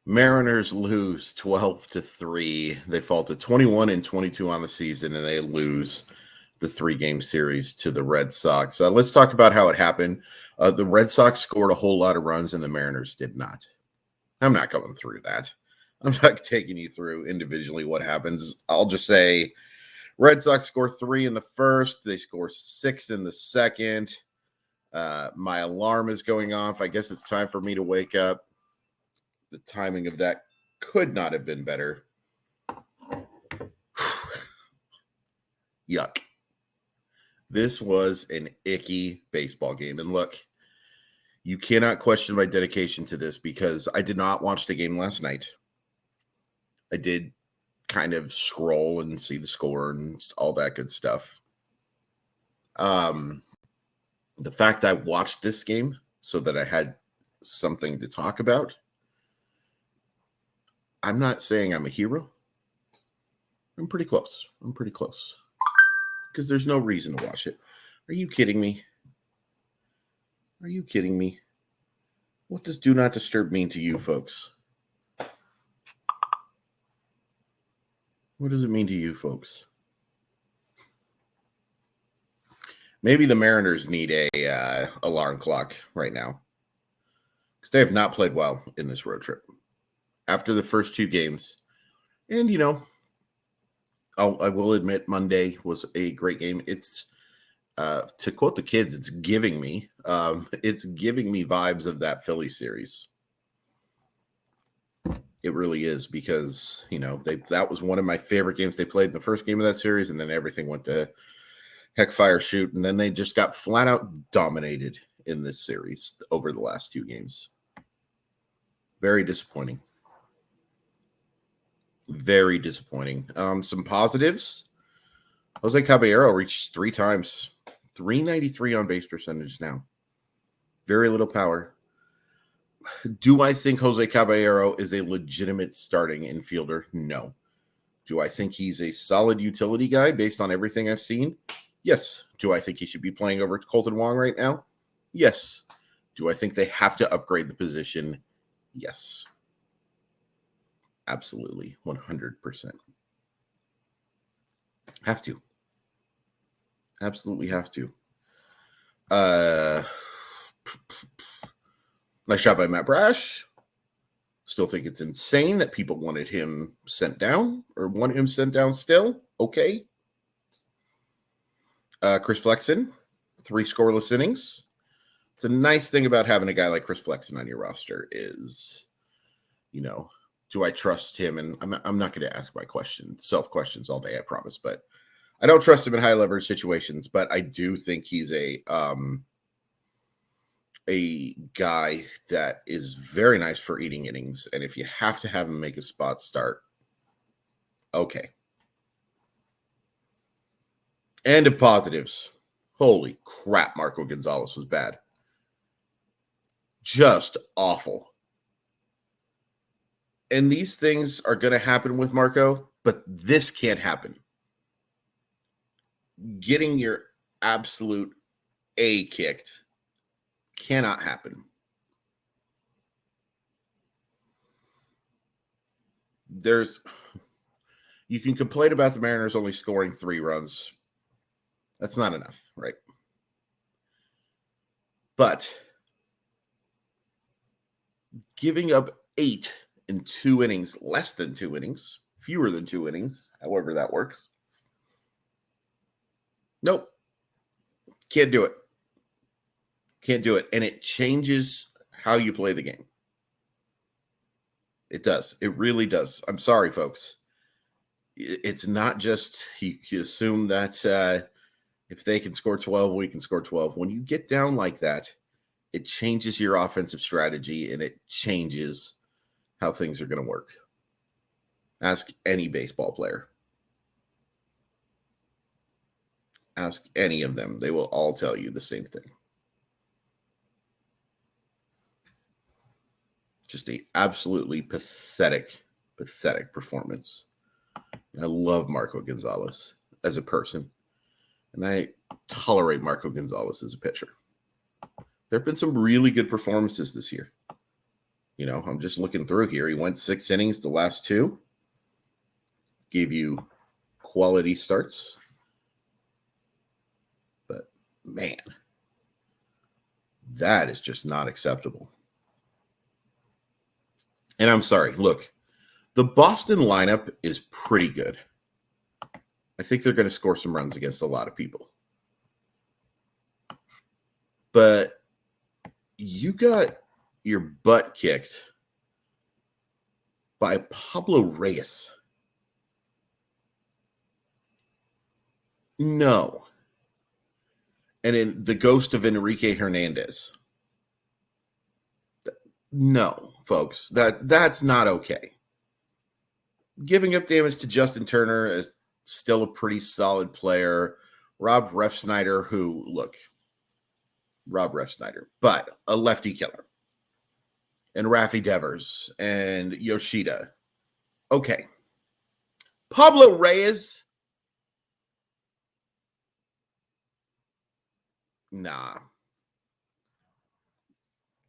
Mariners lose 12-3. They fall to 21-22 on the season, and they lose the 3-game series to the Red Sox. Let's talk about how it happened. The Red Sox scored a whole lot of runs, and the Mariners did not. I'm not going through that. I'm not taking you through individually what happens. I'll just say Red Sox score 3 in the first. They score 6 in the second. My alarm is going off. I guess it's time for me to wake up. The timing of that could not have been better. Yuck. This was an icky baseball game. And look, you cannot question my dedication to this because I did not watch the game last night. I did kind of scroll and see the score and all that good stuff. The fact I watched this game so that I had something to talk about, I'm not saying I'm a hero. I'm pretty close. Because there's no reason to watch it. Are you kidding me? What does do not disturb mean to you folks? What does it mean to you folks? Maybe the Mariners need a alarm clock right now because they have not played well in this road trip. After the first 2 games, and I will admit Monday was a great game. It's to quote the kids, it's giving me vibes of that Philly series. It really is because that was one of my favorite games they played in the first game of that series, and then everything went to heck fire shoot, and then they just got flat out dominated in this series over the last 2 games. Very disappointing. Very disappointing. Some positives. Jose Caballero reached 3 times. 393 on base percentage now. Very little power. Do I think Jose Caballero is a legitimate starting infielder? No. Do I think he's a solid utility guy based on everything I've seen? Yes. Do I think he should be playing over Colton Wong right now? Yes. Do I think they have to upgrade the position? Yes. Absolutely. 100%. Have to. Absolutely have to. Nice shot by Matt Brash. Still think it's insane that people wanted him sent down or want him sent down still. Okay. Chris Flexen, 3 scoreless innings. It's a nice thing about having a guy like Chris Flexen on your roster is, do I trust him? And I'm not going to ask my self questions all day, I promise. But I don't trust him in high leverage situations. But I do think he's a guy that is very nice for eating innings. And if you have to have him make a spot start, okay. End of positives. Holy crap, Marco Gonzales was bad. Just awful. And these things are going to happen with Marco, but this can't happen. Getting your absolute A kicked cannot happen. You can complain about the Mariners only scoring 3 runs. That's not enough, right? But giving up 8 in 2 innings, less than 2 innings, fewer than 2 innings, however that works. Nope. Can't do it. And it changes how you play the game. It does. It really does. I'm sorry, folks. It's not just you assume that if they can score 12, we can score 12. When you get down like that, it changes your offensive strategy and it changes how things are going to work. Ask any baseball player. Ask any of them. They will all tell you the same thing. Just a absolutely pathetic performance. I love Marco Gonzales as a person, and I tolerate Marco Gonzales as a pitcher. There have been some really good performances this year. I'm just looking through here. He went 6 innings the last 2. Gave you quality starts. But, man, that is just not acceptable. And I'm sorry. Look, the Boston lineup is pretty good. I think they're going to score some runs against a lot of people. But you got your butt kicked by Pablo Reyes. No. And in the ghost of Enrique Hernandez. No, folks, that's not okay. Giving up damage to Justin Turner is still a pretty solid player. Rob Refsnyder, but a lefty killer. And Rafi Devers and Yoshida. Okay. Pablo Reyes. Nah.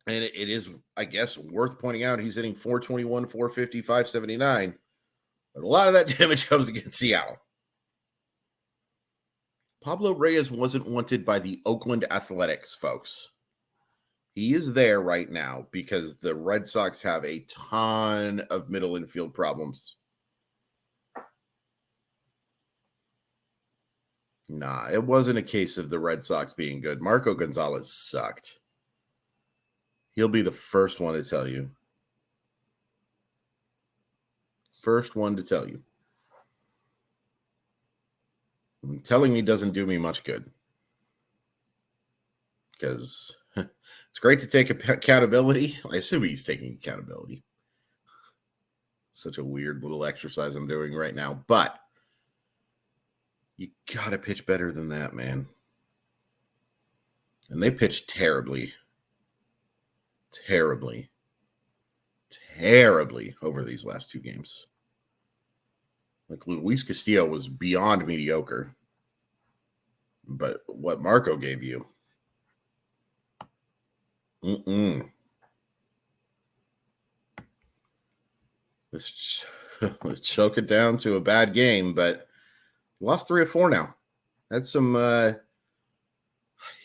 And it is, I guess, worth pointing out he's hitting 421, 450, 579. But a lot of that damage comes against Seattle. Pablo Reyes wasn't wanted by the Oakland Athletics, folks. He is there right now because the Red Sox have a ton of middle infield problems. Nah, it wasn't a case of the Red Sox being good. Marco Gonzales sucked. He'll be the first one to tell you. First one to tell you. Telling me doesn't do me much good. Because it's great to take accountability. I assume he's taking accountability. Such a weird little exercise I'm doing right now. But you got to pitch better than that, man. And they pitched terribly. Terribly over these last 2 games. Like Luis Castillo was beyond mediocre. But what Marco gave you. Let's choke it down to a bad game, but lost 3 or 4 now. That's some, I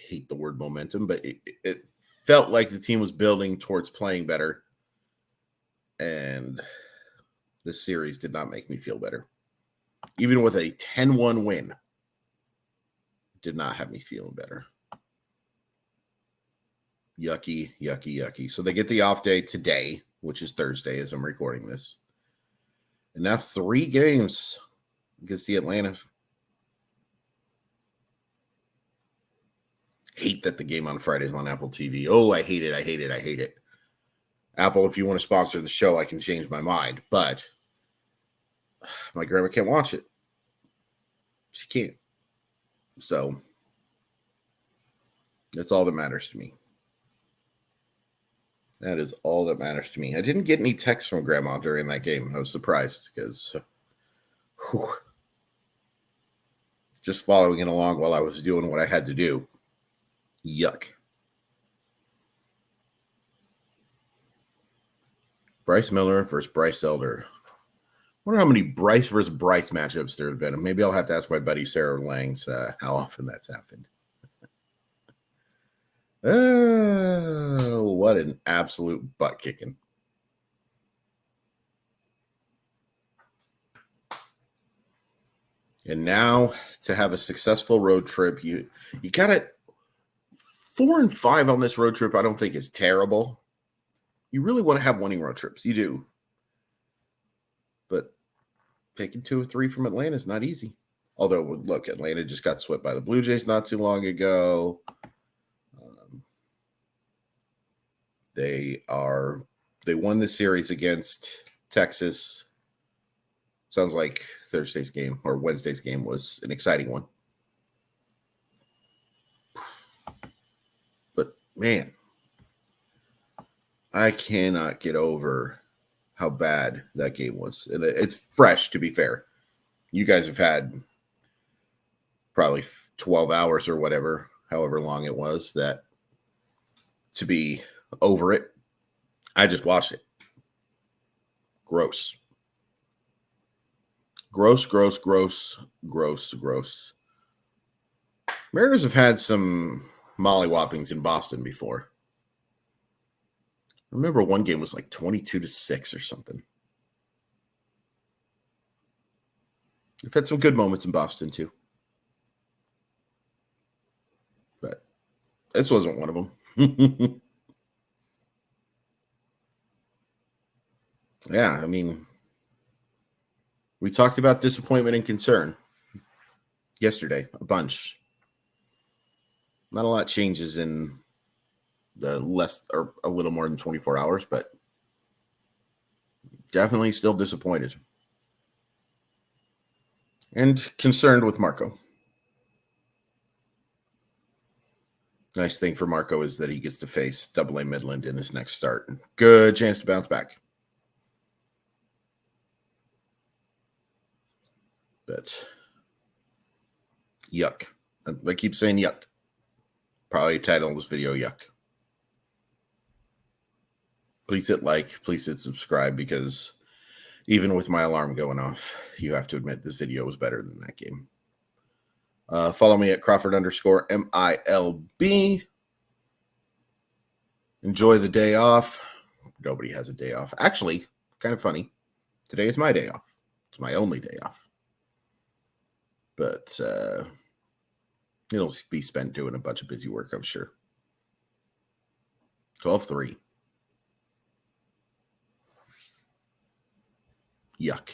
hate the word momentum, but it felt like the team was building towards playing better. And this series did not make me feel better. Even with a 10-1 win, did not have me feeling better. Yucky. So they get the off day today, which is Thursday as I'm recording this. And now 3 games against the Atlanta. Hate that the game on Friday is on Apple TV. Oh, I hate it. Apple, if you want to sponsor the show, I can change my mind. But my grandma can't watch it. She can't. So that's all that matters to me. That is all that matters to me. I didn't get any texts from Grandma during that game. I was surprised because just following it along while I was doing what I had to do. Yuck. Bryce Miller versus Bryce Elder. I wonder how many Bryce versus Bryce matchups there have been. Maybe I'll have to ask my buddy Sarah Langs how often that's happened. Oh, what an absolute butt kicking. And now to have a successful road trip, you got it 4-5 on this road trip. I don't think is terrible. You really want to have winning road trips. You do. But taking 2 or 3 from Atlanta is not easy. Although, look, Atlanta just got swept by the Blue Jays not too long ago. They won the series against Texas. Sounds like Thursday's game or Wednesday's game was an exciting one. But, man, I cannot get over how bad that game was. And it's fresh, to be fair. You guys have had probably 12 hours or whatever, however long it was, that to be over it. I just watched it. Gross. Gross, gross, gross, gross, gross. Mariners have had some mollywhoppings in Boston before. I remember one game was like 22-6 or something. They've had some good moments in Boston too. But this wasn't one of them. Yeah, I mean, we talked about disappointment and concern yesterday, a bunch. Not a lot changes in the less or a little more than 24 hours, but definitely still disappointed and concerned with Marco. Nice thing for Marco is that he gets to face Double-A Midland in his next start. Good chance to bounce back. But yuck. I keep saying yuck. Probably title this video yuck. Please hit like, please hit subscribe, because even with my alarm going off, you have to admit this video was better than that game. Follow me at Crawford_MILB. Enjoy the day off. Nobody has a day off. Actually, kind of funny. Today is my day off. It's my only day off. But it'll be spent doing a bunch of busy work, I'm sure. 12-3. Yuck.